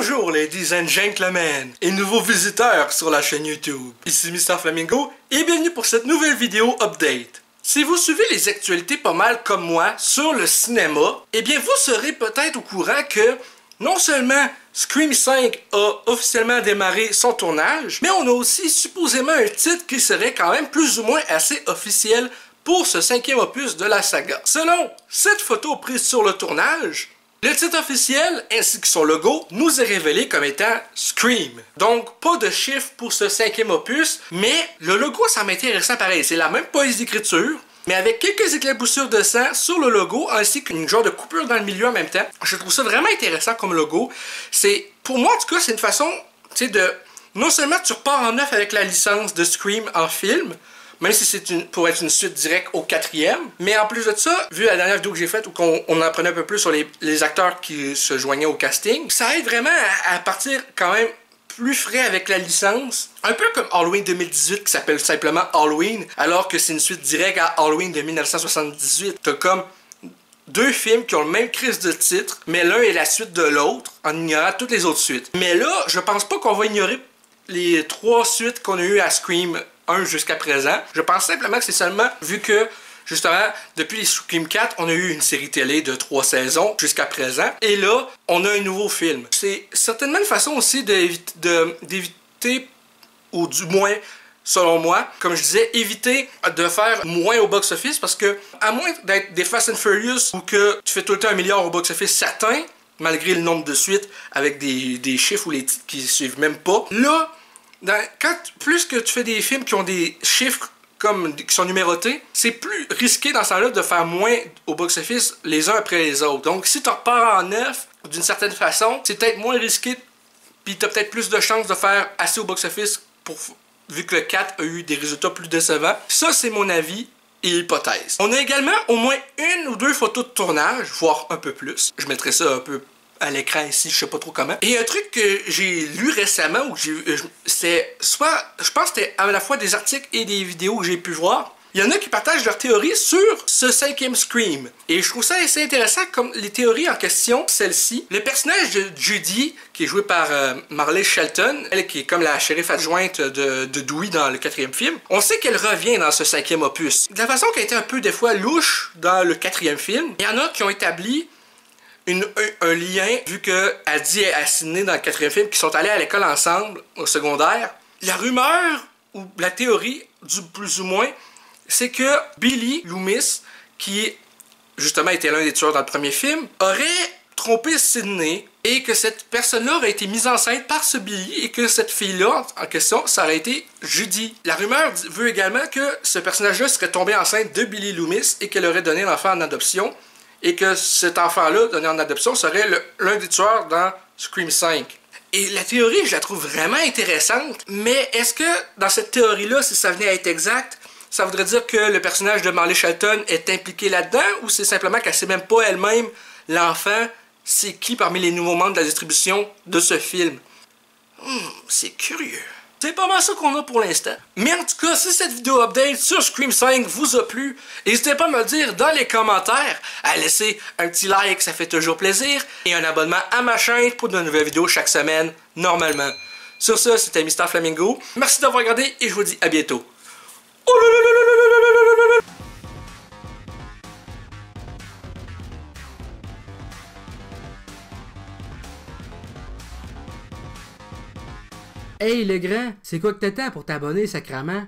Bonjour ladies and gentlemen et nouveaux visiteurs sur la chaîne YouTube. Ici Mr Flamingo et bienvenue pour cette nouvelle vidéo update. Si vous suivez les actualités pas mal comme moi sur le cinéma, eh bien vous serez peut-être au courant que non seulement Scream 5 a officiellement démarré son tournage, mais on a aussi supposément un titre qui serait quand même plus ou moins assez officiel pour ce 5e opus de la saga. Selon cette photo prise sur le tournage, le titre officiel ainsi que son logo nous est révélé comme étant Scream. Donc pas de chiffre pour ce 5e opus, mais le logo semble intéressant pareil. C'est la même police d'écriture, mais avec quelques éclaboussures de sang sur le logo ainsi qu'une genre de coupure dans le milieu en même temps. Je trouve ça vraiment intéressant comme logo. Pour moi en tout cas, c'est une façon, tu sais, de... Non seulement tu repars en neuf avec la licence de Scream en film, même si c'est pour être une suite directe au 4e. Mais en plus de ça, vu la dernière vidéo que j'ai faite où on apprenait un peu plus sur les acteurs qui se joignaient au casting, ça aide vraiment à partir quand même plus frais avec la licence. Un peu comme Halloween 2018 qui s'appelle simplement Halloween, alors que c'est une suite directe à Halloween de 1978. T'as comme deux films qui ont le même crise de titre, mais l'un est la suite de l'autre, en ignorant toutes les autres suites. Mais là, je pense pas qu'on va ignorer les 3 suites qu'on a eues à Scream 1 jusqu'à présent. Je pense simplement que c'est seulement vu que, justement, depuis les Scream 4, on a eu une série télé de 3 saisons jusqu'à présent. Et là, on a un nouveau film. C'est certainement une façon aussi d'éviter, ou du moins, selon moi, comme je disais, éviter de faire moins au box-office parce que, à moins d'être des Fast and Furious où que tu fais tout le temps 1 milliard au box-office certain, malgré le nombre de suites avec des chiffres ou les titres qui suivent même pas, là, plus que tu fais des films qui ont des chiffres qui sont numérotés, c'est plus risqué dans ce temps-là de faire moins au box-office les uns après les autres. Donc si tu repars en neuf, d'une certaine façon, c'est peut-être moins risqué, puis tu as peut-être plus de chances de faire assez au box-office vu que le 4 a eu des résultats plus décevants. Ça, c'est mon avis et hypothèse. On a également au moins 1 ou 2 photos de tournage, voire un peu plus. Je mettrai ça un peu à l'écran ici, je sais pas trop comment. Et un truc que j'ai lu récemment, où c'est soit, je pense que c'était à la fois des articles et des vidéos que j'ai pu voir. Il y en a qui partagent leurs théories sur ce 5e Scream. Et je trouve ça assez intéressant comme les théories en question, celle-ci. Le personnage de Judy, qui est joué par Marley Shelton, elle qui est comme la shérif adjointe de Dewey dans le 4e film, on sait qu'elle revient dans ce 5e opus. De la façon qu'elle a été un peu des fois louche dans le 4e film, il y en a qui ont établi un lien, vu que Addie et Sidney dans le 4e film, qui sont allés à l'école ensemble, au secondaire. La rumeur, ou la théorie, du plus ou moins, c'est que Billy Loomis, qui justement était l'un des tueurs dans le premier film, aurait trompé Sidney, et que cette personne-là aurait été mise enceinte par ce Billy, et que cette fille-là, en question, ça aurait été Judy. La rumeur veut également que ce personnage-là serait tombé enceinte de Billy Loomis, et qu'elle aurait donné l'enfant en adoption, et que cet enfant-là, donné en adoption, serait l'un des tueurs dans Scream 5. Et la théorie, je la trouve vraiment intéressante, mais est-ce que dans cette théorie-là, si ça venait à être exact, ça voudrait dire que le personnage de Marley Shelton est impliqué là-dedans, ou c'est simplement qu'elle sait même pas elle-même, l'enfant, c'est qui parmi les nouveaux membres de la distribution de ce film? C'est curieux. C'est pas mal ça qu'on a pour l'instant. Mais en tout cas, si cette vidéo update sur Scream 5 vous a plu, n'hésitez pas à me le dire dans les commentaires, à laisser un petit like, ça fait toujours plaisir, et un abonnement à ma chaîne pour de nouvelles vidéos chaque semaine, normalement. Sur ce, c'était Mr Flamingo. Merci d'avoir regardé et je vous dis à bientôt. Hey le grand, c'est quoi que t'attends pour t'abonner, sacrament?